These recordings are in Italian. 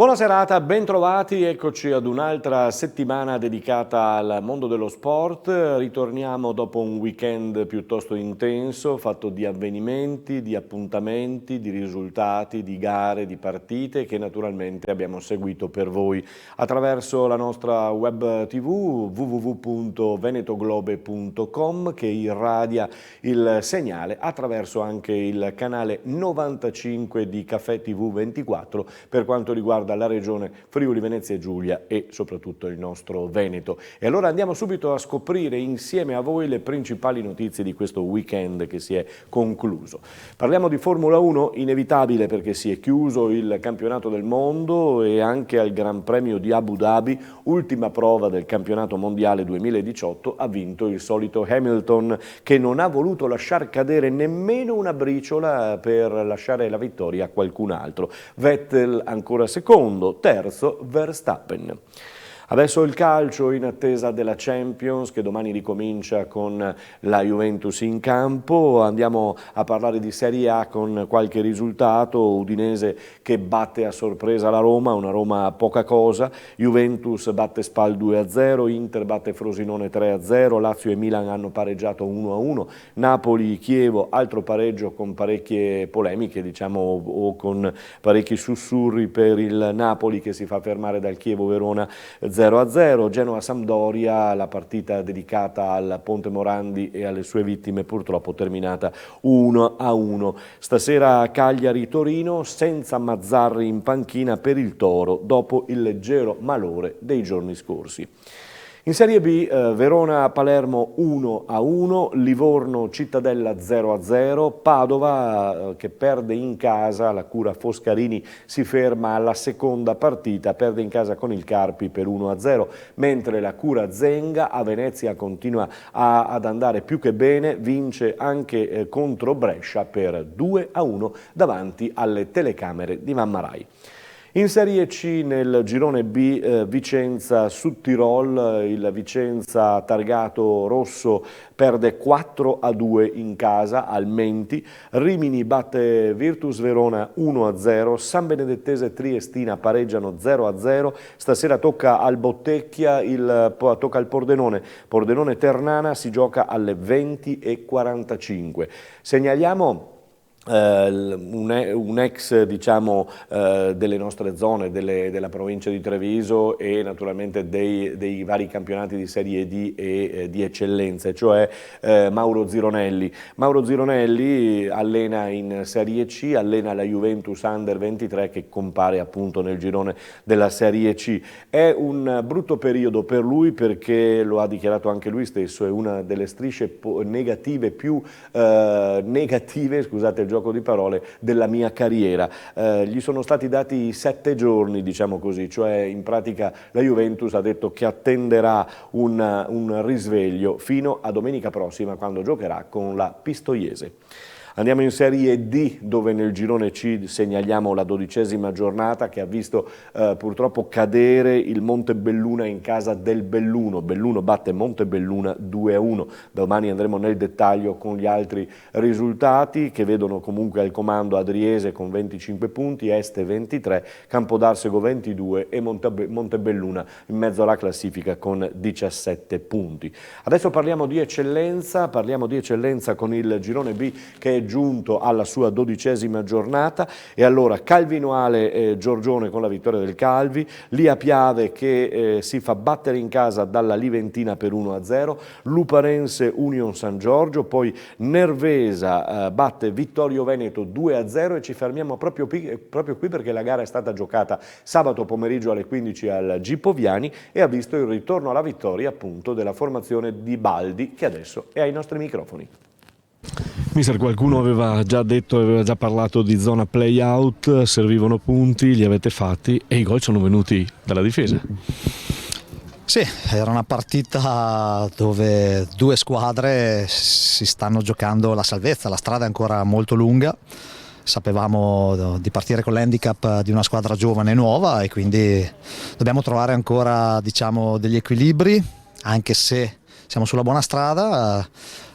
Buona serata, bentrovati, eccoci ad un'altra settimana dedicata al mondo dello sport. Ritorniamo dopo un weekend piuttosto intenso, fatto di avvenimenti, di appuntamenti, di risultati, di gare, di partite che naturalmente abbiamo seguito per voi attraverso la nostra web tv www.venetoglobe.com che irradia il segnale attraverso anche il canale 95 di Caffè TV 24 per quanto riguarda la regione Friuli Venezia Giulia e soprattutto il nostro Veneto. E allora andiamo subito a scoprire insieme a voi le principali notizie di questo weekend che si è concluso. Parliamo di Formula 1, inevitabile perché si è chiuso il campionato del mondo e anche al Gran Premio di Abu Dhabi, ultima prova del campionato mondiale 2018, ha vinto il solito Hamilton che non ha voluto lasciar cadere nemmeno una briciola per lasciare la vittoria a qualcun altro. Vettel ancora secondo, terzo Verstappen. Adesso il calcio in attesa della Champions che domani ricomincia con la Juventus in campo. Andiamo a parlare di Serie A con qualche risultato. Udinese che batte a sorpresa la Roma, una Roma poca cosa. Juventus batte Spal 2-0, Inter batte Frosinone 3-0, Lazio e Milan hanno pareggiato 1-1. Napoli-Chievo, altro pareggio con parecchie polemiche, diciamo, o con parecchi sussurri per il Napoli che si fa fermare dal Chievo-Verona 0-0, Genoa-Sampdoria, la partita dedicata al Ponte Morandi e alle sue vittime purtroppo terminata 1-1. Stasera Cagliari-Torino senza Mazzarri in panchina per il Toro dopo il leggero malore dei giorni scorsi. In Serie B Verona-Palermo 1-1, Livorno-Cittadella 0-0, Padova che perde in casa, la Cura Foscarini si ferma alla seconda partita, perde in casa con il Carpi per 1-0, mentre la Cura Zenga a Venezia continua ad andare più che bene, vince anche contro Brescia per 2-1 davanti alle telecamere di Mamma Rai. In Serie C nel girone B Vicenza Sud Tirol, il Vicenza targato rosso perde 4-2 in casa al Menti, Rimini batte Virtus Verona 1-0, San Benedettese Triestina pareggiano 0-0, stasera tocca al Bottecchia, tocca al Pordenone Ternana si gioca alle 20:45. Segnaliamo un ex diciamo delle nostre zone, della provincia di Treviso e naturalmente dei vari campionati di Serie D e di eccellenze, cioè Mauro Zironelli. Mauro Zironelli allena in Serie C, allena la Juventus Under 23 che compare appunto nel girone della Serie C. È un brutto periodo per lui perché lo ha dichiarato anche lui stesso, è una delle strisce negative più negative, scusate il gioco di parole, della mia carriera. Gli sono stati dati 7 giorni, diciamo così, cioè in pratica la Juventus ha detto che attenderà un risveglio fino a domenica prossima quando giocherà con la Pistoiese. Andiamo in Serie D dove nel girone C segnaliamo la 12ª giornata che ha visto purtroppo cadere il Montebelluna in casa del Belluno. Belluno batte Montebelluna 2-1. Domani andremo nel dettaglio con gli altri risultati che vedono comunque al comando Adriese con 25 punti, Este 23, Campodarsego 22 e Montebelluna in mezzo alla classifica con 17 punti. Adesso parliamo di eccellenza con il girone B che è giunto alla sua 12ª giornata e allora Calvinoale Giorgione con la vittoria del Calvi, Lia Piave che si fa battere in casa dalla Liventina per 1-0, Luparense Union San Giorgio, poi Nervesa batte Vittorio Veneto 2-0 e ci fermiamo proprio qui perché la gara è stata giocata sabato pomeriggio alle 15 al Gipoviani e ha visto il ritorno alla vittoria appunto della formazione di Baldi che adesso è ai nostri microfoni. Mister, qualcuno aveva già parlato di zona play-out, servivano punti, li avete fatti e i gol sono venuti dalla difesa. Sì, era una partita dove due squadre si stanno giocando la salvezza, la strada è ancora molto lunga, sapevamo di partire con l'handicap di una squadra giovane e nuova e quindi dobbiamo trovare ancora degli equilibri, anche se siamo sulla buona strada.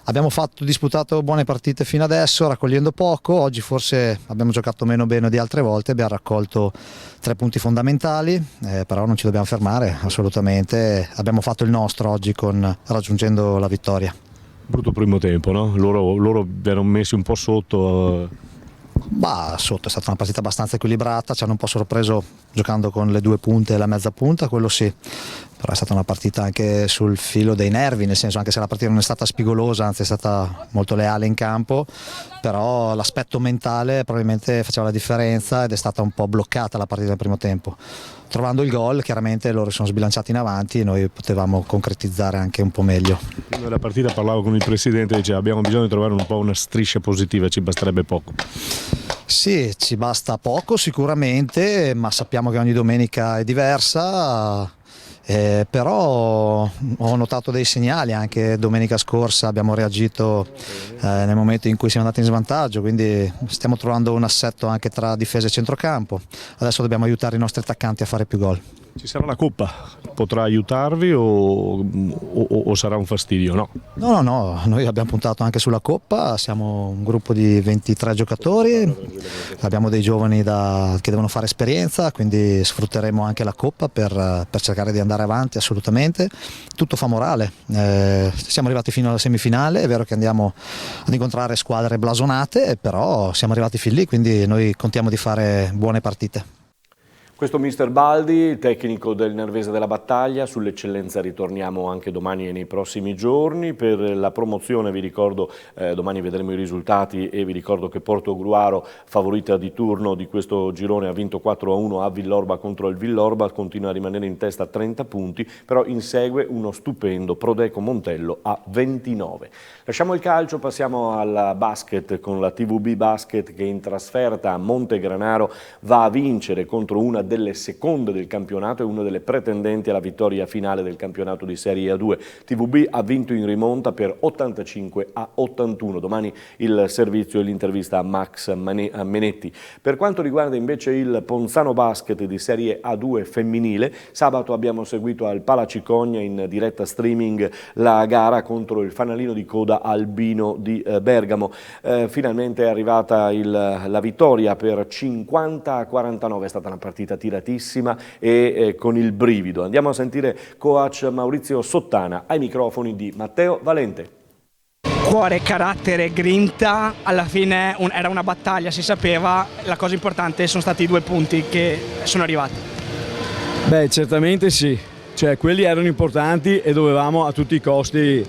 Abbiamo disputato buone partite fino adesso, raccogliendo poco. Oggi forse abbiamo giocato meno bene di altre volte, abbiamo raccolto 3 punti fondamentali, però non ci dobbiamo fermare assolutamente. Abbiamo fatto il nostro oggi raggiungendo la vittoria. Brutto primo tempo, no? Loro vi hanno messi un po' sotto. Sotto è stata una partita abbastanza equilibrata, ci hanno un po' sorpreso giocando con le 2 punte e la mezza punta, quello sì, però è stata una partita anche sul filo dei nervi, nel senso, anche se la partita non è stata spigolosa, anzi è stata molto leale in campo, però l'aspetto mentale probabilmente faceva la differenza ed è stata un po' bloccata la partita nel primo tempo. Trovando il gol, chiaramente loro si sono sbilanciati in avanti e noi potevamo concretizzare anche un po' meglio. Prima della partita parlavo con il presidente e diceva abbiamo bisogno di trovare un po' una striscia positiva, ci basterebbe poco. Sì, ci basta poco sicuramente, ma sappiamo che ogni domenica è diversa. Però ho notato dei segnali, anche domenica scorsa abbiamo reagito nel momento in cui siamo andati in svantaggio, quindi stiamo trovando un assetto anche tra difesa e centrocampo. Adesso dobbiamo aiutare i nostri attaccanti a fare più gol. Ci sarà la Coppa, potrà aiutarvi o sarà un fastidio? No? No, noi abbiamo puntato anche sulla Coppa, siamo un gruppo di 23 giocatori, abbiamo dei giovani che devono fare esperienza, quindi sfrutteremo anche la Coppa per cercare di andare avanti assolutamente. Tutto fa morale, siamo arrivati fino alla semifinale, è vero che andiamo ad incontrare squadre blasonate, però siamo arrivati fin lì, quindi noi contiamo di fare buone partite. Questo mister Baldi, tecnico del Nervesa della Battaglia. Sull'eccellenza ritorniamo anche domani e nei prossimi giorni. Per la promozione vi ricordo, domani vedremo i risultati e vi ricordo che Portogruaro, favorita di turno di questo girone, ha vinto 4-1 a Villorba contro il Villorba, continua a rimanere in testa a 30 punti, però insegue uno stupendo Prodeco Montello a 29. Lasciamo il calcio, passiamo al basket con la TVB Basket che in trasferta a Montegranaro va a vincere contro una delle seconde del campionato e una delle pretendenti alla vittoria finale del campionato di Serie A2. TVB ha vinto in rimonta per 85-81. Domani il servizio e l'intervista a Max Menetti. Per quanto riguarda invece il Ponzano Basket di Serie A2 femminile, sabato abbiamo seguito al Palacicogna in diretta streaming la gara contro il fanalino di coda Albino di Bergamo. Finalmente è arrivata la vittoria per 50-49, è stata una partita tiratissima e con il brivido. Andiamo a sentire coach Maurizio Sottana ai microfoni di Matteo Valente. Cuore, carattere, grinta, alla fine era una battaglia, si sapeva, la cosa importante sono stati i 2 punti che sono arrivati. Beh, certamente sì, cioè quelli erano importanti e dovevamo a tutti i costi.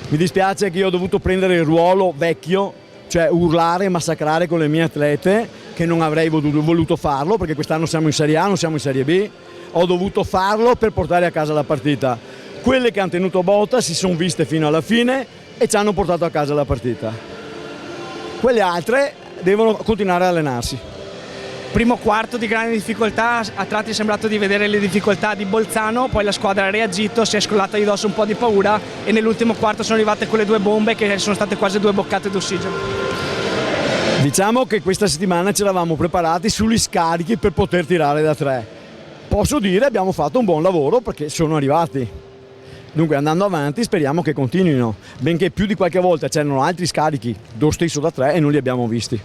Mi dispiace che io ho dovuto prendere il ruolo vecchio, cioè urlare e massacrare con le mie atlete, che non avrei voluto farlo perché quest'anno siamo in Serie A, non siamo in Serie B. Ho dovuto farlo per portare a casa la partita. Quelle che hanno tenuto botta si sono viste fino alla fine e ci hanno portato a casa la partita. Quelle altre devono continuare a allenarsi. Primo quarto di grande difficoltà, a tratti è sembrato di vedere le difficoltà di Bolzano, poi la squadra ha reagito, si è scollata di dosso un po' di paura e nell'ultimo quarto sono arrivate quelle 2 bombe che sono state quasi 2 boccate d'ossigeno. Diciamo che questa settimana ci eravamo preparati sugli scarichi per poter tirare da 3. Posso dire abbiamo fatto un buon lavoro perché sono arrivati. Dunque andando avanti speriamo che continuino, benché più di qualche volta c'erano altri scarichi lo stesso da 3 e non li abbiamo visti.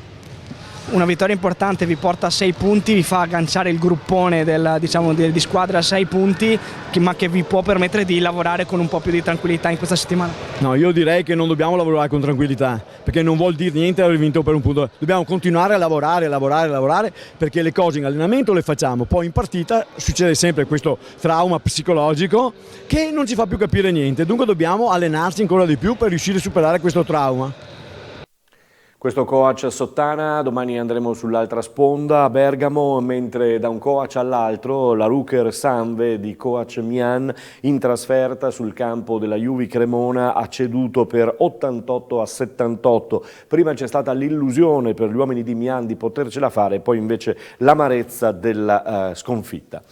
Una vittoria importante vi porta a 6 punti, vi fa agganciare il gruppone di squadra a 6 punti, ma che vi può permettere di lavorare con un po' più di tranquillità in questa settimana. No, io direi che non dobbiamo lavorare con tranquillità, perché non vuol dire niente aver vinto per un punto. Dobbiamo continuare a lavorare, perché le cose in allenamento le facciamo, poi in partita succede sempre questo trauma psicologico che non ci fa più capire niente, dunque dobbiamo allenarci ancora di più per riuscire a superare questo trauma. Questo coach Sottana, domani andremo sull'altra sponda a Bergamo, mentre da un coach all'altro la Ruker Sanve di coach Mian in trasferta sul campo della Juvi Cremona ha ceduto per 88-78. Prima c'è stata l'illusione per gli uomini di Mian di potercela fare, poi invece l'amarezza della sconfitta.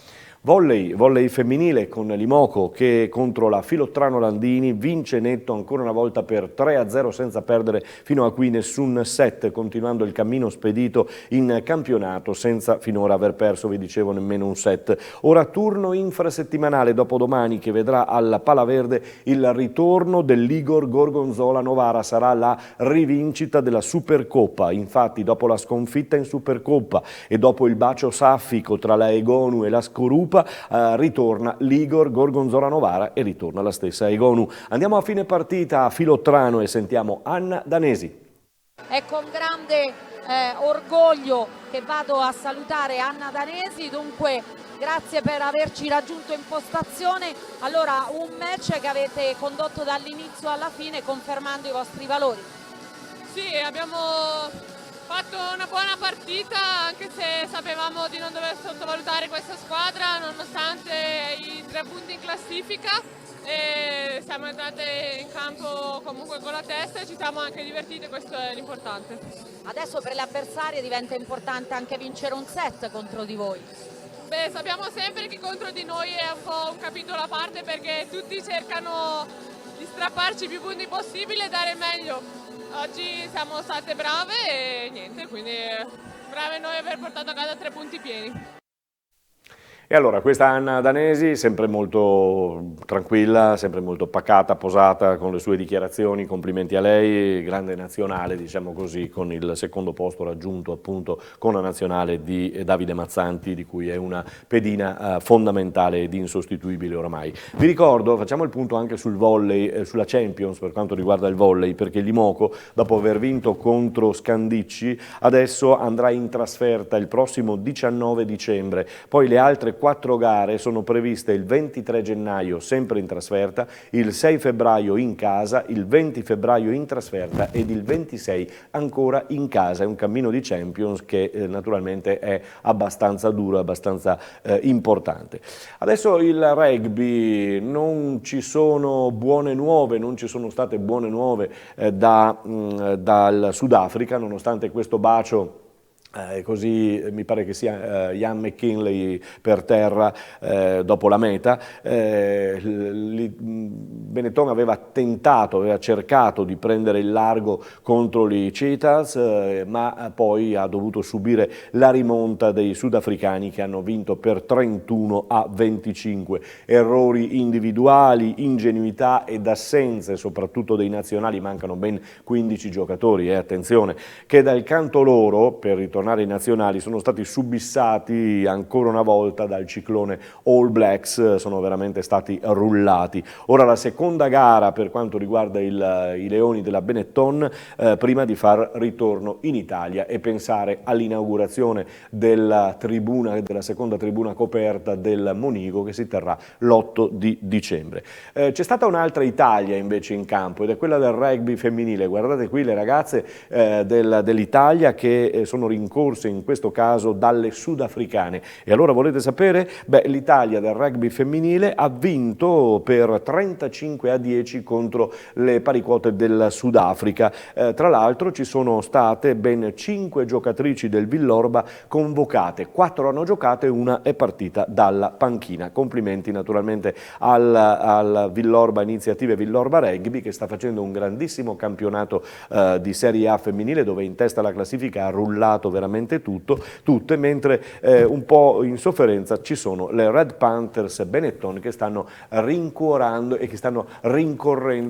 Volley femminile con l'Imoco che contro la Filottrano Landini vince netto ancora una volta per 3-0 senza perdere fino a qui nessun set, continuando il cammino spedito in campionato senza finora aver perso, vi dicevo, nemmeno un set. Ora turno infrasettimanale dopodomani che vedrà al Palaverde il ritorno dell'Igor Gorgonzola Novara, sarà la rivincita della Supercoppa. Infatti dopo la sconfitta in Supercoppa e dopo il bacio saffico tra la Egonu e la Scorupa ritorna l'Igor Gorgonzola Novara e ritorna la stessa Egonu. Andiamo a fine partita a Filottrano e sentiamo Anna Danesi. È con grande orgoglio che vado a salutare Anna Danesi, dunque grazie per averci raggiunto in postazione. Allora, un match che avete condotto dall'inizio alla fine confermando i vostri valori. Sì, abbiamo fatto una buona partita, anche se sapevamo di non dover sottovalutare questa squadra nonostante i 3 punti in classifica, e siamo entrate in campo comunque con la testa e ci siamo anche divertite, questo è l'importante. Adesso per le avversarie diventa importante anche vincere un set contro di voi. Beh, sappiamo sempre che contro di noi è un po' un capitolo a parte perché tutti cercano di strapparci più punti possibile e dare il meglio. Oggi siamo state brave e niente, quindi brave noi aver portato a casa 3 punti pieni. E allora questa Anna Danesi, sempre molto tranquilla, sempre molto pacata, posata con le sue dichiarazioni, complimenti a lei, grande nazionale diciamo così, con il secondo posto raggiunto appunto con la nazionale di Davide Mazzanti, di cui è una pedina fondamentale ed insostituibile oramai. Vi ricordo, facciamo il punto anche sul volley, sulla Champions per quanto riguarda il volley, perché l'Imoco dopo aver vinto contro Scandicci adesso andrà in trasferta il prossimo 19 dicembre, poi le altre 4 gare sono previste il 23 gennaio sempre in trasferta, il 6 febbraio in casa, il 20 febbraio in trasferta ed il 26 ancora in casa. È un cammino di Champions che naturalmente è abbastanza duro, abbastanza importante. Adesso il rugby, non ci sono buone nuove, non ci sono state buone nuove dal Sudafrica, nonostante questo bacio. Così mi pare che sia Ian McKinley per terra dopo la meta. Benetton aveva cercato di prendere il largo contro i Cheetahs, ma poi ha dovuto subire la rimonta dei sudafricani che hanno vinto per 31-25. Errori individuali, ingenuità ed assenze, soprattutto dei nazionali, mancano ben 15 giocatori, attenzione, che dal canto loro, per ritornare ai nazionali, sono stati subissati ancora una volta dal ciclone All Blacks, sono veramente stati rullati. Ora la seconda gara per quanto riguarda i Leoni della Benetton, prima di far ritorno in Italia e pensare all'inaugurazione della seconda tribuna coperta del Monigo che si terrà l'8 di dicembre. C'è stata un'altra Italia invece in campo ed è quella del rugby femminile. Guardate qui le ragazze dell'Italia che sono rincorse in questo caso dalle sudafricane. E allora volete sapere? Beh, l'Italia del rugby femminile ha vinto per 35-10 contro le pari quote del Sudafrica. Tra l'altro ci sono state ben 5 giocatrici del Villorba convocate, 4 hanno giocato e una è partita dalla panchina. Complimenti naturalmente al Villorba Iniziative Villorba Rugby, che sta facendo un grandissimo campionato di Serie A femminile, dove in testa alla classifica ha rullato veramente tutte, mentre un po' in sofferenza ci sono le Red Panthers Benetton che stanno rincorrendo,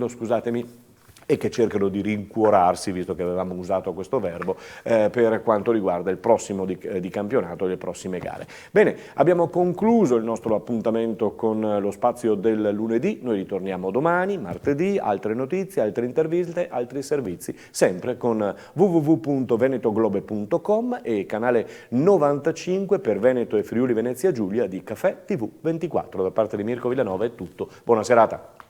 scusatemi, e che cercano di rincuorarsi, visto che avevamo usato questo verbo, per quanto riguarda il prossimo di campionato e le prossime gare. Bene, abbiamo concluso il nostro appuntamento con lo spazio del lunedì, noi ritorniamo domani, martedì, altre notizie, altre interviste, altri servizi, sempre con www.venetoglobe.com e canale 95 per Veneto e Friuli Venezia Giulia di Caffè TV 24. Da parte di Mirko Villanova è tutto, buona serata.